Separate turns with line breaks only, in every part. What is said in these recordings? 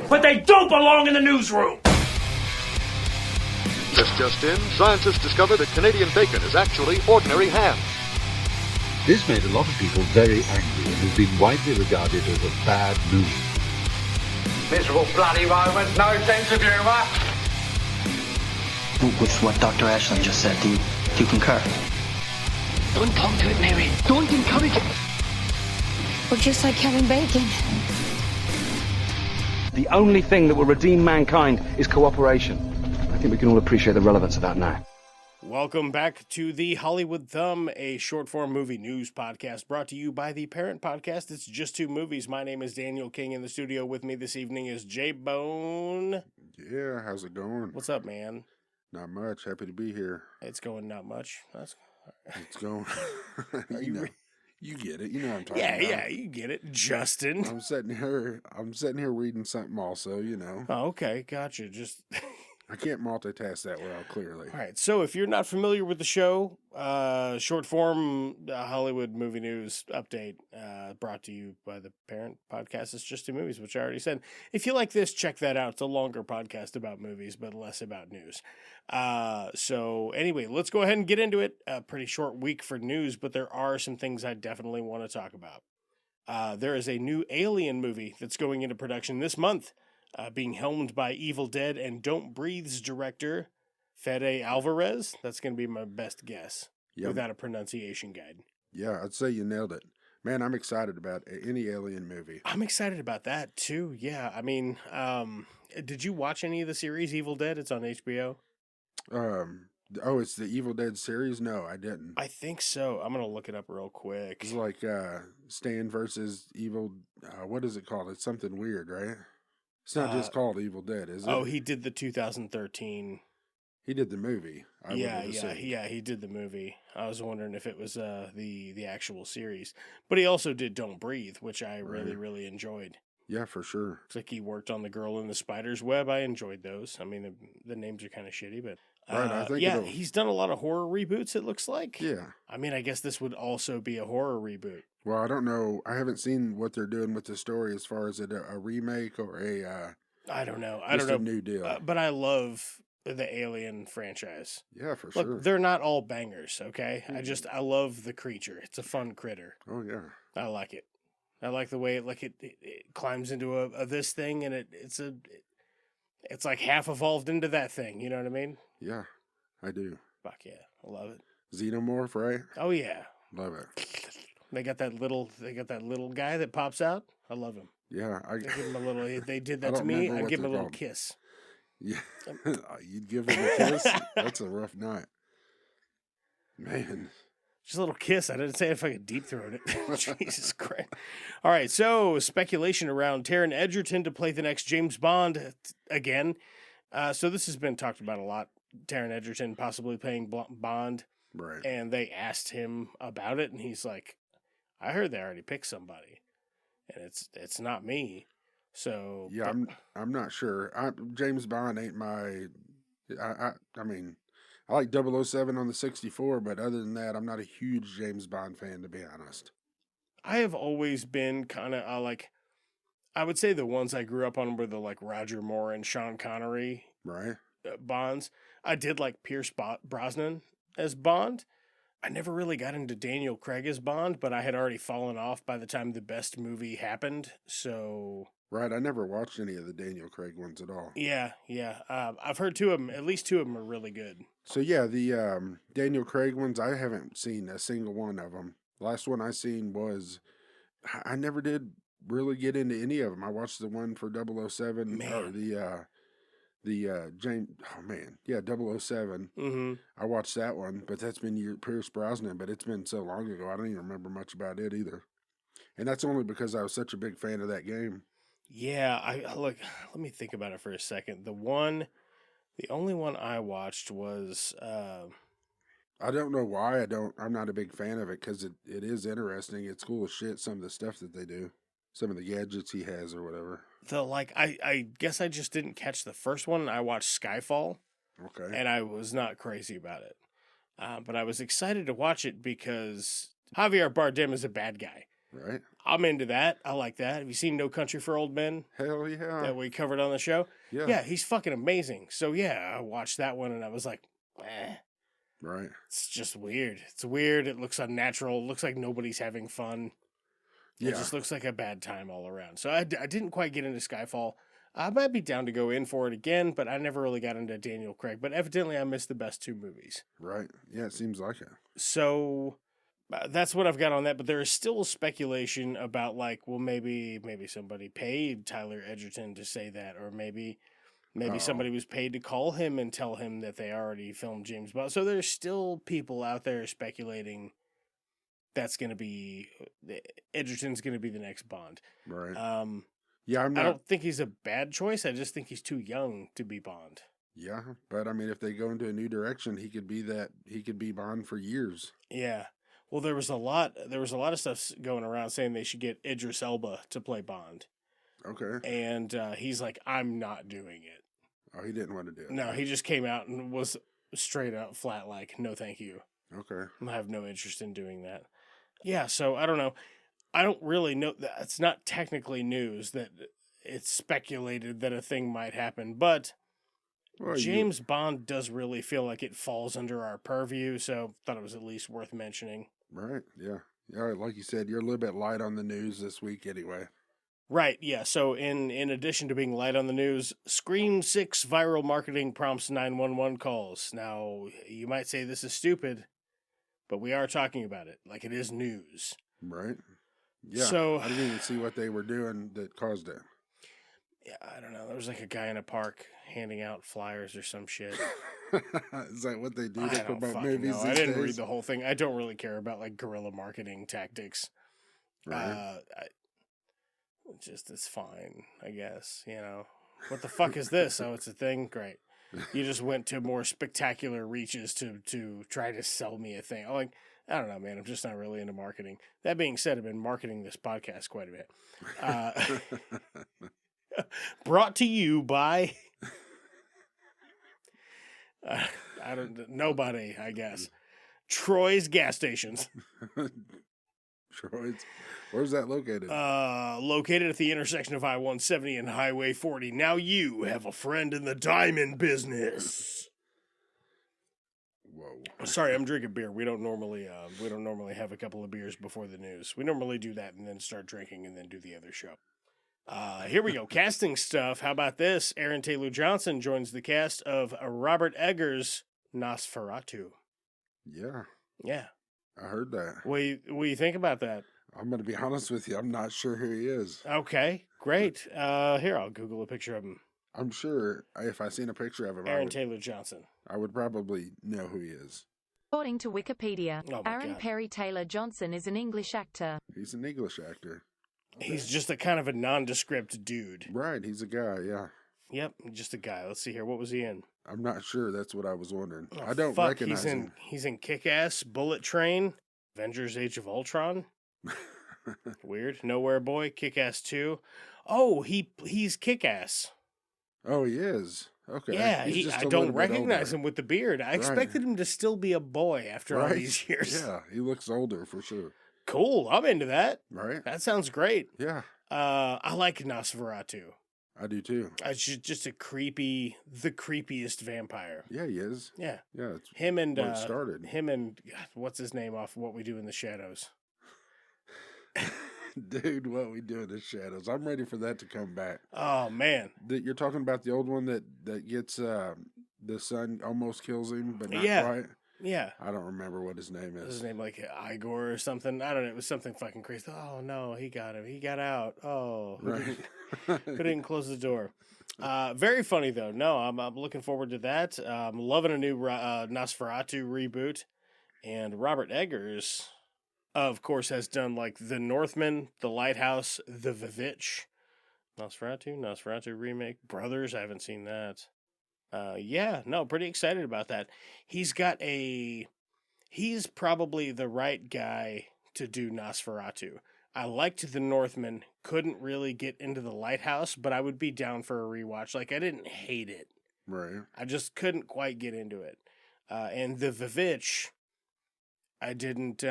but they don't belong in the newsroom.
This just in, scientists discovered that Canadian bacon is actually ordinary ham.
This made a lot of people very angry and has been widely regarded as a bad movie.
Miserable bloody Romans, no sense of humour.
With what Dr. Ashland just said, do you concur?
Don't talk to it, Mary. Don't encourage it.
We're just like Kevin Bacon.
The only thing that will redeem mankind is cooperation. I think we can all appreciate the relevance of that now.
Welcome back to the Hollywood Thumb, a short-form movie news podcast brought to you by the parent podcast, It's Just Two Movies. My name is Daniel King. In the studio with me this evening is J-Bone.
Yeah, how's it going?
What's up, man?
Not much. Happy to be here.
It's going not much.
It's going. You get it. You know what I'm talking about.
Yeah, you get it. Justin.
I'm sitting here reading something also, you know.
Oh, okay. Gotcha. Just...
I can't multitask that well, clearly.
All right, so if you're not familiar with the show, short form Hollywood movie news update brought to you by the parent podcast, It's Just Two Movies, which I already said. If you like this, check that out. It's a longer podcast about movies, but less about news. So anyway, let's go ahead and get into it. A pretty short week for news, but there are some things I definitely want to talk about. There is a new Alien movie that's going into production this month. Being helmed by Evil Dead and Don't Breathe's director, Fede Alvarez. That's going to be my best guess without a pronunciation guide.
Yeah, I'd say you nailed it. Man, I'm excited about any Alien movie.
I'm excited about that, too. Yeah, I mean, did you watch any of the series Evil Dead? It's on HBO.
It's the Evil Dead series? No, I didn't.
I think so. I'm going to look it up real quick.
It's like Stan versus Evil... what is it called? It's something weird, right? It's not just called Evil Dead, is it?
Oh, he did the 2013.
He did the movie.
Yeah, he did the movie. I was wondering if it was the actual series. But he also did Don't Breathe, which I really, really enjoyed.
Yeah, for sure.
Looks like he worked on The Girl in the Spider's Web. I enjoyed those. I mean, the names are kind of shitty, but...
Right, I think
he's done a lot of horror reboots, it looks like.
Yeah.
I mean, I guess this would also be a horror reboot.
Well, I don't know. I haven't seen what they're doing with the story as far as a remake or a...
I don't know.
A new deal.
But I love the Alien franchise.
Yeah, for
Look,
sure.
They're not all bangers, okay? I love the creature. It's a fun critter.
Oh, yeah.
I like it. I like the way it climbs into this thing, and it's like half evolved into that thing. You know what I mean?
Yeah, I do.
Fuck yeah, I love it.
Xenomorph, right?
Oh yeah,
love it.
They got that little guy that pops out. I love him.
Yeah,
I give him a little. They did that to me. I'd give him a little kiss.
Yeah, you'd give him a kiss. That's a rough night, man.
Just a little kiss. I didn't say if I could deep throat it. Jesus Christ. All right, so speculation around Taron Egerton to play the next James Bond again. So this has been talked about a lot. Taron Egerton possibly playing Bond.
Right.
And they asked him about it, and he's like, I heard they already picked somebody, and it's not me. So
yeah, I'm not sure. James Bond ain't my. I mean, I like 007 on the 64, but other than that, I'm not a huge James Bond fan, to be honest.
I have always been kind of like, I would say the ones I grew up on were the like Roger Moore and Sean Connery Bonds. I did like Pierce Brosnan as Bond. I never really got into Daniel Craig as Bond, but I had already fallen off by the time the Best movie happened, so...
Right, I never watched any of the Daniel Craig ones at all.
Yeah. I've heard at least two of them are really good.
So yeah, the Daniel Craig ones, I haven't seen a single one of them. The last one I seen was... I never did really get into any of them. I watched the one for 007,
Man.
Or the James, 007.
Mm-hmm.
I watched that one, but that's been Pierce Brosnan, but it's been so long ago, I don't even remember much about it either. And that's only because I was such a big fan of that game.
Yeah, let me think about it for a second. The only one I watched was,
I don't know why I'm not a big fan of it, because it is interesting. It's cool as shit, some of the stuff that they do. Some of the gadgets he has or whatever.
I guess I just didn't catch the first one. I watched Skyfall.
Okay.
And I was not crazy about it. But I was excited to watch it because Javier Bardem is a bad guy.
Right.
I'm into that. I like that. Have you seen No Country for Old Men?
Hell yeah.
That we covered on the show?
Yeah.
Yeah, he's fucking amazing. So yeah, I watched that one and I was like,
Right.
It's just weird. It's weird. It looks unnatural. It looks like nobody's having fun.
Yeah.
It just looks like a bad time all around. So I didn't quite get into Skyfall. I might be down to go in for it again, but I never really got into Daniel Craig. But evidently I missed the best 2 movies.
Right. Yeah, it seems like it.
So that's what I've got on that. But there is still speculation about like, well, maybe somebody paid Tyler Egerton to say that, or maybe somebody was paid to call him and tell him that they already filmed James Bond. So there's still people out there speculating that's going to be Egerton's going to be the next Bond.
Right. Yeah, I
don't think he's a bad choice. I just think he's too young to be Bond.
Yeah, but I mean, if they go into a new direction, he could be Bond for years.
Yeah. Well, there was a lot of stuff going around saying they should get Idris Elba to play Bond.
Okay.
And he's like, I'm not doing it.
Oh, he didn't want to do it.
No, he just came out and was straight up flat like, no, thank you.
Okay.
I have no interest in doing that. Yeah, so I don't know. I don't really know. It's not technically news that it's speculated that a thing might happen, but James Bond does really feel like it falls under our purview, so thought it was at least worth mentioning.
Right, yeah. Yeah, like you said, you're a little bit light on the news this week anyway.
Right, yeah. So in addition to being light on the news, Scream 6 viral marketing prompts 911 calls. Now, you might say this is stupid, but we are talking about it like it is news.
Right. Yeah.
So
I didn't even see what they were doing that caused it.
Yeah, I don't know. There was like a guy in a park handing out flyers or some shit.
Is that what they do
I
to
don't
promote
fucking
movies
know.
these
I didn't
days?
read the whole thing. I don't really care about like guerrilla marketing tactics.
Right.
It's fine, I guess. You know, what the fuck is this? Oh, it's a thing. Great. You just went to more spectacular reaches to try to sell me a thing. Like, I don't know, man. I'm just not really into marketing. That being said, I've been marketing this podcast quite a bit. Brought to you by nobody, I guess. Troy's gas stations.
Troy's. Where's that located?
Located at the intersection of I-170 and Highway 40. Now you have a friend in the diamond business.
Whoa.
Sorry, I'm drinking beer. We don't normally have a couple of beers before the news. We normally do that and then start drinking and then do the other show. Here we go. Casting stuff. How about this? Aaron Taylor Johnson joins the cast of Robert Eggers' Nosferatu.
Yeah.
Yeah.
I heard that.
What do you think about that?
I'm going to be honest with you. I'm not sure who he is.
Okay, great. Here, I'll Google a picture of him.
I'm sure if I seen a picture of him,
Aaron Taylor Johnson.
I would probably know who he is.
According to Wikipedia, Aaron
God.
Perry Taylor Johnson is an English actor.
He's an English actor. Okay.
He's just a kind of a nondescript dude.
Right, he's a guy, yeah.
Yep, just a guy. Let's see here. What was he in?
I'm not sure. That's what I was wondering.
Oh,
I don't recognize him.
He's in Kick-Ass, Bullet Train, Avengers Age of Ultron. Weird. Nowhere Boy, Kick-Ass 2. Oh, he's Kick-Ass.
Oh, he is. Okay.
Yeah, I don't recognize him with the beard. I expected him to still be a boy after all these years.
Yeah, he looks older for sure.
Cool. I'm into that.
Right.
That sounds great.
Yeah.
I like Nosferatu.
I do too.
It's just the creepiest vampire.
Yeah, he is.
Yeah.
Yeah. It's
him and
where it started.
Him and what's his name off What We Do in the Shadows.
Dude, What We Do in the Shadows. I'm ready for that to come back.
Oh man.
You're talking about the old one that gets the son almost kills him, but not quite.
Yeah.
I don't remember what his name is.
His name like Igor or something. I don't know. It was something fucking crazy. Oh no, he got him. He got out. Oh,
right.
Who didn't close the door? Very funny though. No, I'm looking forward to that. I'm loving a new Nosferatu reboot, and Robert Eggers, of course, has done like The Northman, The Lighthouse, The Vivitch, Nosferatu remake, Brothers. I haven't seen that. Yeah, no, pretty excited about that. He's probably the right guy to do Nosferatu. I liked The Northman, couldn't really get into The Lighthouse, but I would be down for a rewatch. Like, I didn't hate it.
Right.
I just couldn't quite get into it. And The Vivitch, I didn't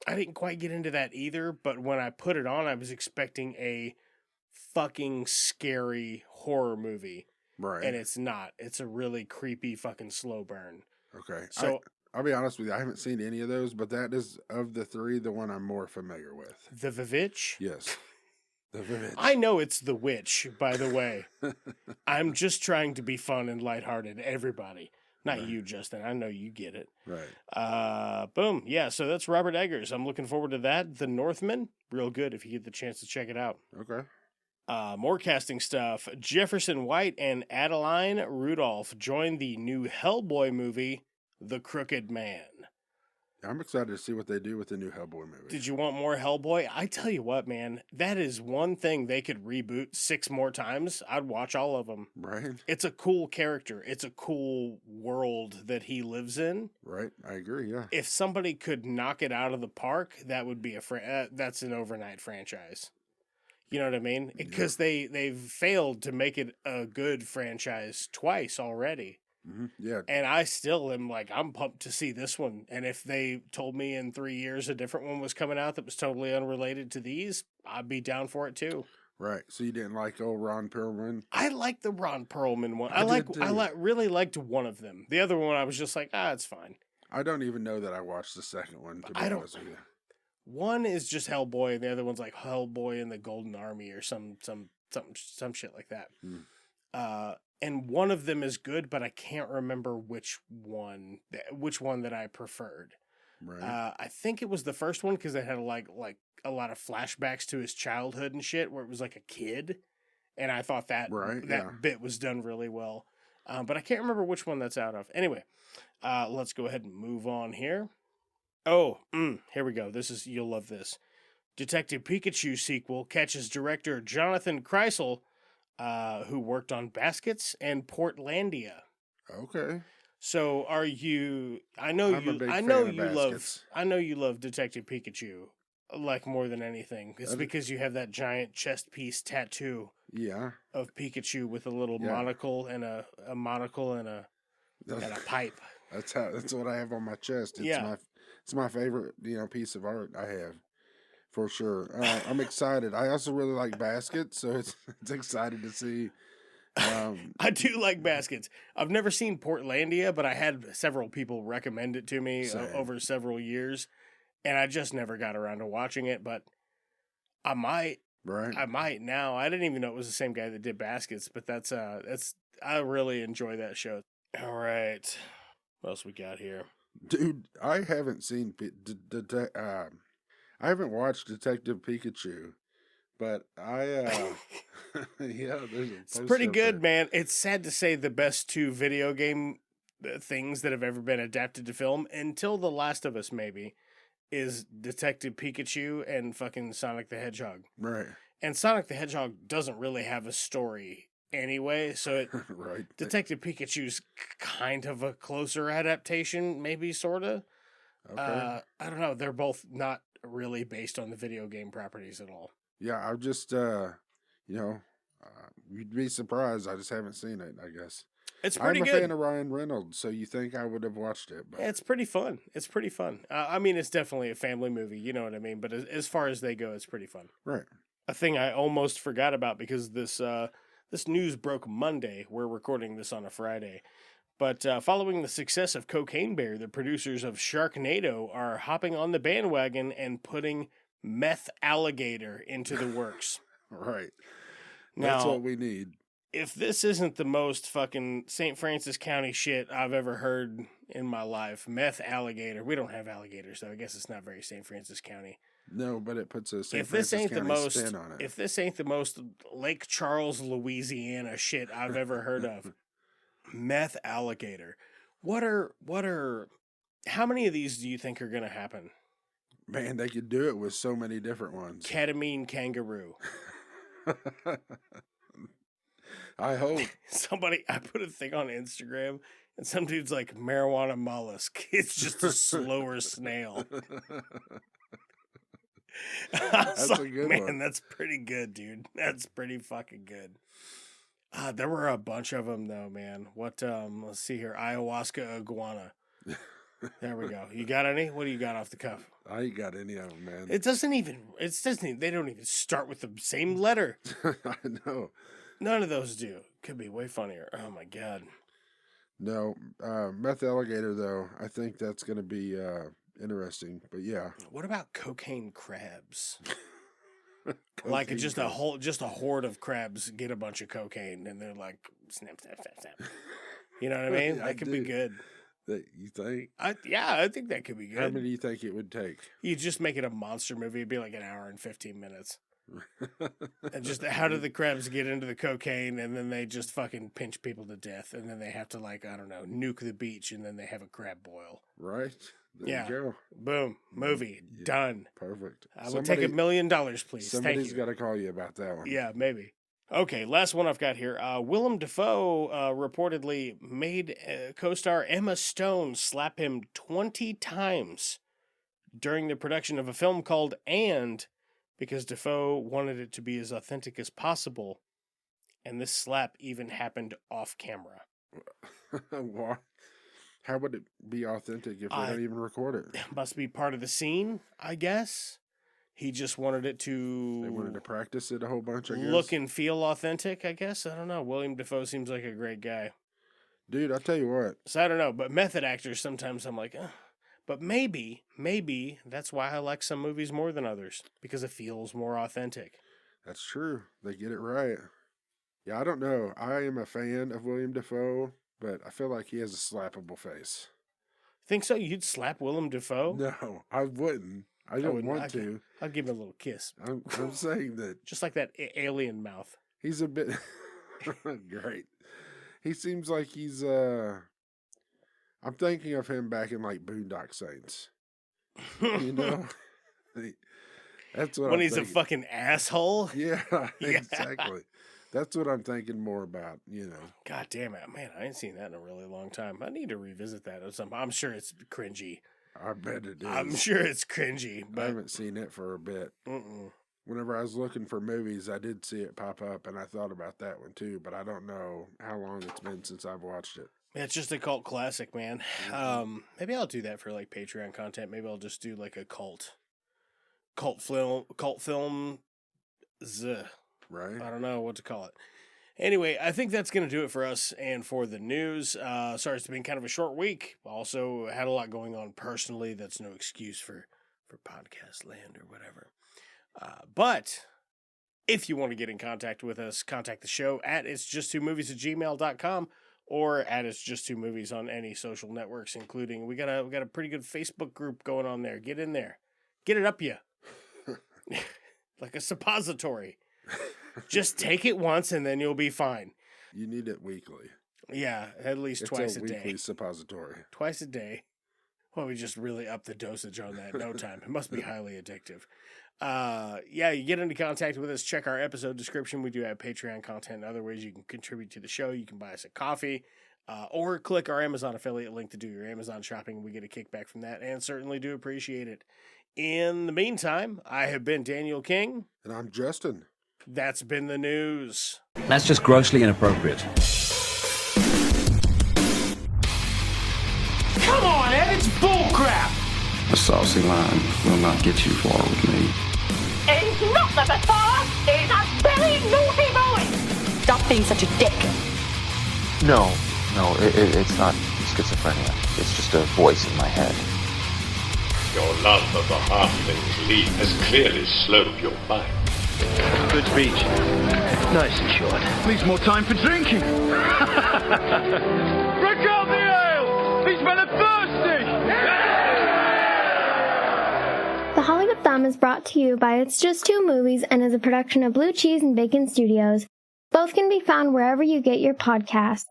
I didn't quite get into that either, but when I put it on, I was expecting a fucking scary horror movie.
Right.
And it's not. It's a really creepy fucking slow burn.
Okay.
So
I'll be honest with you. I haven't seen any of those, but that is, of the three, the one I'm more familiar with.
The Vivitch?
Yes. The Vivitch.
I know it's The Witch, by the way. I'm just trying to be fun and lighthearted. Everybody. Not you, Justin. I know you get it.
Right.
Boom. Yeah, so that's Robert Eggers. I'm looking forward to that. The Northman, real good if you get the chance to check it out.
Okay.
More casting stuff. Jefferson White and Adeline Rudolph joined the new Hellboy movie, The Crooked Man.
I'm excited to see what they do with the new Hellboy movie.
Did you want more Hellboy? I tell you what, man, that is one thing they could reboot 6 more times. I'd watch all of them.
Right.
It's a cool character. It's a cool world that he lives in.
Right. I agree. Yeah.
If somebody could knock it out of the park, that would be that's an overnight franchise. You know what I mean? Because they've failed to make it a good franchise twice already.
Mm-hmm. Yeah.
And I still am like, I'm pumped to see this one. And if they told me in 3 years a different one was coming out that was totally unrelated to these, I'd be down for it too.
Right. So you didn't like old Ron Perlman?
I like the Ron Perlman one. I really liked one of them. The other one I was just like, it's fine.
I don't even know that I watched the second one, to be honest with you.
One is just Hellboy, and the other one's like Hellboy and the Golden Army or some shit like that. And one of them is good, but I can't remember which one that I preferred.
Right.
I think it was the first one because it had like a lot of flashbacks to his childhood and shit, where it was like a kid, and I thought that bit was done really well. But I can't remember which one that's out of. Anyway, let's go ahead and move on here. Oh, here we go. You'll love this. Detective Pikachu sequel catches director Jonathan Krisel, who worked on Baskets and Portlandia.
Okay.
So are you? I know you love Detective Pikachu like more than anything. It's because you have that giant chest piece tattoo.
Yeah. Of
Pikachu with a little monocle and a monocle and a pipe.
That's what I have on my chest. It's my favorite, piece of art I have, for sure. I'm excited. I also really like Baskets, so it's excited to see.
I do like Baskets. I've never seen Portlandia, but I had several people recommend it to me over several years, and I just never got around to watching it. But I might. Right. I might now. I didn't even know it was the same guy that did Baskets, but that's I really enjoy that show. All right. What else we got here?
Dude, I haven't seen I haven't watched Detective Pikachu, but
it's pretty good, man. It's sad to say the best 2 video game things that have ever been adapted to film, until The Last of Us maybe, is Detective Pikachu and fucking Sonic the Hedgehog.
Right.
And Sonic the Hedgehog doesn't really have a story anyway, so
right.
Detective Pikachu's kind of a closer adaptation, maybe, sorta.
Okay.
I don't know. They're both not really based on the video game properties at all.
Yeah, I'm just, you'd be surprised. I just haven't seen it, I guess.
It's pretty good.
I'm a fan of Ryan Reynolds, so you think I would have watched it. But...
Yeah, it's pretty fun. It's pretty fun. I mean, it's definitely a family movie, you know what I mean? But as far as they go, it's pretty fun.
Right.
A thing I almost forgot about because this news broke Monday. We're recording this on a Friday. But following the success of Cocaine Bear, the producers of Sharknado are hopping on the bandwagon and putting Meth Alligator into the works.
Right.
Now,
that's what we need.
If this isn't the most fucking St. Francis County shit I've ever heard in my life, Meth Alligator. We don't have alligators, so I guess it's not very St. Francis County.
No, but it puts a St. Francis County spin on it.
If this ain't the most Lake Charles, Louisiana shit I've ever heard of, Meth Alligator. How many of these do you think are going to happen?
Man, they could do it with so many different ones.
Ketamine kangaroo.
I hope.
I put a thing on Instagram, and some dude's like, marijuana mollusk. It's just a slower snail.
That's a good one.
That's pretty good, dude. That's pretty fucking good. There were a bunch of them, though, man. Let's see here. Ayahuasca iguana. There we go. You got any? What do you got off the cuff?
I ain't got any of them, man.
It doesn't even, they don't even start with the same letter.
I know.
None of those do. Could be way funnier. Oh my God.
No, Meth Alligator, though, I think that's going to be interesting, but yeah.
What about cocaine crabs? Like just a horde of crabs get a bunch of cocaine and they're like, snap, snap, snap, snap. You know what I mean? That could be good.
You think?
I think that could be good.
How many do you think it would take?
You just make it a monster movie. It'd be like an hour and 15 minutes. And just how do the crabs get into the cocaine, and then they just fucking pinch people to death, and then they have to, like, I don't know, nuke the beach, and then they have a crab boil.
Right? There you go.
Boom. Movie. Done.
Perfect.
I will take $1 million, please.
Somebody's got to call you about that one.
Yeah, maybe. Okay, last one I've got here. Willem Dafoe reportedly made co-star Emma Stone slap him 20 times during the production of a film called And, because Dafoe wanted it to be as authentic as possible, and this slap even happened off camera.
Why? How would it be authentic if they don't even record it?
Must be part of the scene, I guess. He just wanted it to...
They wanted to practice it a whole bunch, I guess.
Look and feel authentic, I guess. I don't know. William Dafoe seems like a great guy.
Dude, I'll tell you what.
So I don't know, but method actors, sometimes I'm like, But maybe that's why I like some movies more than others, because it feels more authentic.
That's true. They get it right. Yeah, I don't know. I am a fan of William Dafoe, but I feel like he has a slappable face.
Think so? You'd slap Willem Dafoe?
No, I wouldn't. I don't want to.
I'd give him a little kiss.
I'm saying that.
Just like that alien mouth.
He's a bit... Great. He seems like he's... I'm thinking of him back in, like, Boondock Saints. You know? That's what
when
I'm
he's
thinking.
A fucking asshole?
Yeah, exactly. That's what I'm thinking more about, you know.
God damn it. Man, I ain't seen that in a really long time. I need to revisit that or something. I'm sure it's cringy.
I bet it is.
I'm sure it's cringy. But...
I haven't seen it for a bit. Whenever I was looking for movies, I did see it pop up, and I thought about that one too, but I don't know how long it's been since I've watched it.
It's just a cult classic, man. Maybe I'll do that for like Patreon content. Maybe I'll just do like a cult film.
Right.
I don't know what to call it. Anyway, I think that's going to do it for us and for the news. Sorry, it's been kind of a short week. Also had a lot going on personally. That's no excuse for podcast land or whatever. But if you want to get in contact with us, contact the show at itsjusttwomovies@gmail.com. Or at It's Just Two Movies on any social networks, including we got a pretty good Facebook group going on there. Get in there, get it up you, like a suppository. Just take it once and then you'll be fine.
You need it weekly.
Yeah, at least twice a day.
It's a weekly suppository.
Twice a day. Well, we just really up the dosage on that in no time. It must be highly addictive. Yeah, you get into contact with us, check our episode description. We do have Patreon content and other ways you can contribute to the show. You can buy us a coffee, or click our Amazon affiliate link to do your Amazon shopping. We get a kickback from that and certainly do appreciate it. In the meantime, I have been Daniel King.
And I'm Justin.
That's been the news.
That's just grossly inappropriate.
Come on, Ed, it's bullcrap!
A saucy line will not get you far with me.
It's not the Messiah, it's a very naughty boy! Stop being such a dick.
No, it's not schizophrenia. It's just a voice in my head.
Your love of the halfling's leap has clearly slowed your mind.
Good speech. Nice and short.
Leaves more time for drinking. Break out the ale! These men are thirsty!
The Hollywood Thumb is brought to you by It's Just Two Movies and is a production of Blue Cheese and Bacon Studios. Both can be found wherever you get your podcasts.